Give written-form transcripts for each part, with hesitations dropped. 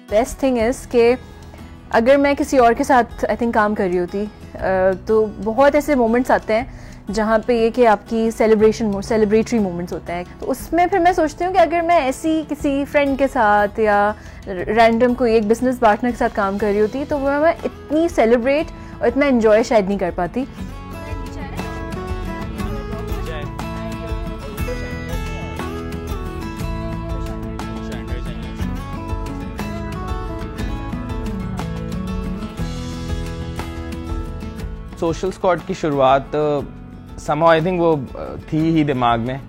Best thing is कि अगर मैं किसी और के साथ आई थिंक काम कर रही होती तो बहुत ऐसे मोमेंट्स आते हैं जहाँ पे ये कि आपकी सेलिब्रेटरी मोमेंट्स होते हैं, तो उसमें फिर मैं सोचती हूँ कि अगर मैं ऐसी किसी फ्रेंड के साथ या रैंडम कोई एक बिजनेस पार्टनर के साथ काम कर रही होती तो वो मैं इतनी सेलिब्रेट और इतना एंजॉय शायद नहीं कर पाती। सोशल स्क्वाड की शुरुआत समहाउ आई थिंक वो थी ही दिमाग में।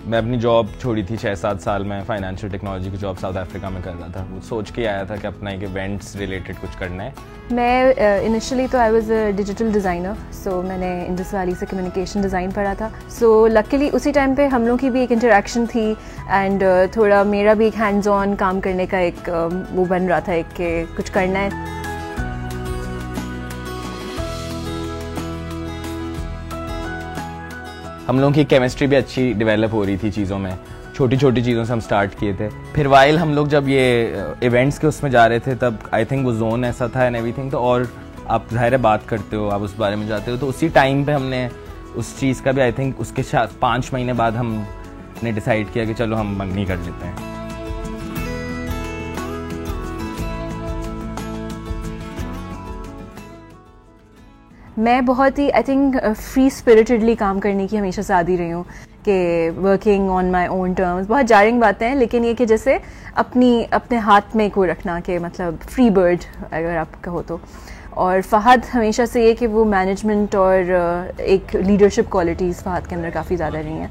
मैं अपनी जॉब छोड़ी थी 6-7 साल में, फाइनेंशियल टेक्नोलॉजी की जॉब साउथ अफ्रीका में कर रहा था। वो सोच के आया था कि अपना एक इवेंट्स रिलेटेड कुछ करना है। मैं इनिशियली तो I was a digital designer, so मैंने इंडस वैली से कम्युनिकेशन डिज़ाइन पढ़ा था। सो लकीली उसी टाइम पे हम लोग की भी एक इंटरेक्शन थी एंड थोड़ा मेरा भी एक हैंड्स ऑन काम करने का एक वो बन रहा था एक कि कुछ करना है। हम लोगों की केमिस्ट्री भी अच्छी डेवलप हो रही थी चीज़ों में, छोटी छोटी चीज़ों से हम स्टार्ट किए थे। फिर वाइल हम लोग जब ये इवेंट्स के उसमें जा रहे थे तब आई थिंक वो जोन ऐसा था एंड एवरीथिंग, तो और आप ज़ाहिर है बात करते हो, आप उस बारे में जाते हो, तो उसी टाइम पे हमने उस चीज़ का भी आई थिंक उसके 5 महीने बाद हमने डिसाइड किया कि चलो हम मंगनी कर लेते हैं। मैं बहुत ही आई थिंक फ्री स्पिरिटेडली काम करने की हमेशा से आदी रही हूँ कि working on my own terms. बहुत जारिंग बातें हैं, लेकिन ये कि जैसे अपने हाथ में को रखना कि मतलब फ्री बर्ड अगर आप कहो तो। और फ़हद हमेशा से ये कि वो मैनेजमेंट और एक लीडरशिप क्वालिटीज़ फ़हद के अंदर काफ़ी ज़्यादा रही हैं।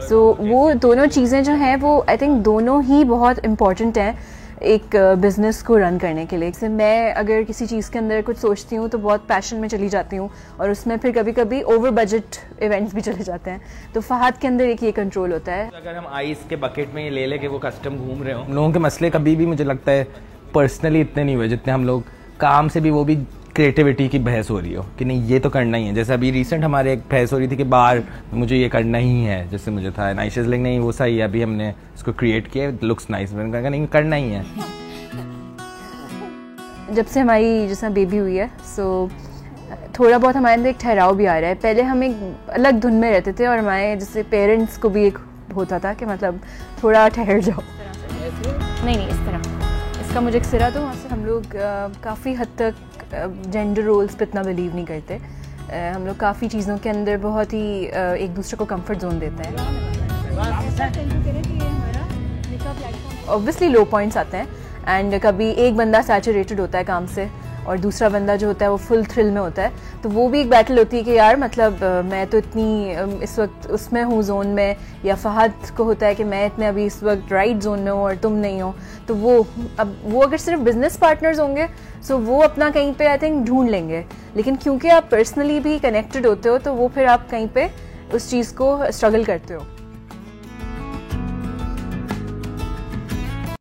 सो वो दोनों चीज़ें जो हैं वो आई थिंक दोनों ही बहुत इम्पॉर्टेंट हैं एक बिज़नेस को रन करने के लिए। जैसे मैं अगर किसी चीज़ के अंदर कुछ सोचती हूँ तो बहुत पैशन में चली जाती हूँ और उसमें फिर कभी कभी ओवर बजट इवेंट्स भी चले जाते हैं, तो फ़हद के अंदर एक ये कंट्रोल होता है। अगर हम आइस के बकेट में ये ले लें कि वो कस्टम घूम रहे हो, हम लोगों के मसले कभी भी मुझे लगता है पर्सनली इतने नहीं हुए जितने हम लोग काम से भी, वो भी क्रिएटिविटी की बहस हो रही हो कि नहीं ये तो करना ही है। जैसे अभी रिसेंट हमारे एक बहस हो रही थी कि बाहर मुझे ये करना ही है, जैसे मुझे था नाइशेज लिंग नहीं वो सही है, अभी हमने इसको क्रिएट किया, लुक्स नाइस, मैंने कहा नहीं करना ही है। जब से हमारी जैसा बेबी हुई है सो थोड़ा बहुत हमारे अंदर एक ठहराव भी आ रहा है। पहले हम एक अलग धुन में रहते थे और हमारे जैसे पेरेंट्स को भी एक होता था कि मतलब थोड़ा ठहर जाओ। नहीं इस तरह इसका मुझे एक सिरा, तो वहाँ से हम लोग काफ़ी हद तक जेंडर रोल्स पे इतना बिलीव नहीं करते। हम लोग काफ़ी चीज़ों के अंदर बहुत ही एक दूसरे को कंफर्ट जोन देते हैं। ऑब्वियसली लो पॉइंट्स आते हैं एंड कभी एक बंदा सैचुरेटेड होता है काम से और दूसरा बंदा जो होता है वो फुल थ्रिल में होता है, तो वो भी एक बैटल होती है कि यार मतलब मैं तो इतनी इस वक्त उसमें हूँ जोन में, या फ़हद को होता है कि मैं इतने अभी इस वक्त राइट जोन में हूँ और तुम नहीं हो। तो वो अगर सिर्फ बिजनेस पार्टनर्स होंगे सो वो अपना कहीं पे आई थिंक ढूंढ लेंगे, लेकिन क्योंकि आप पर्सनली भी कनेक्टेड होते हो तो वो फिर आप कहीं पे उस चीज़ को स्ट्रगल करते हो।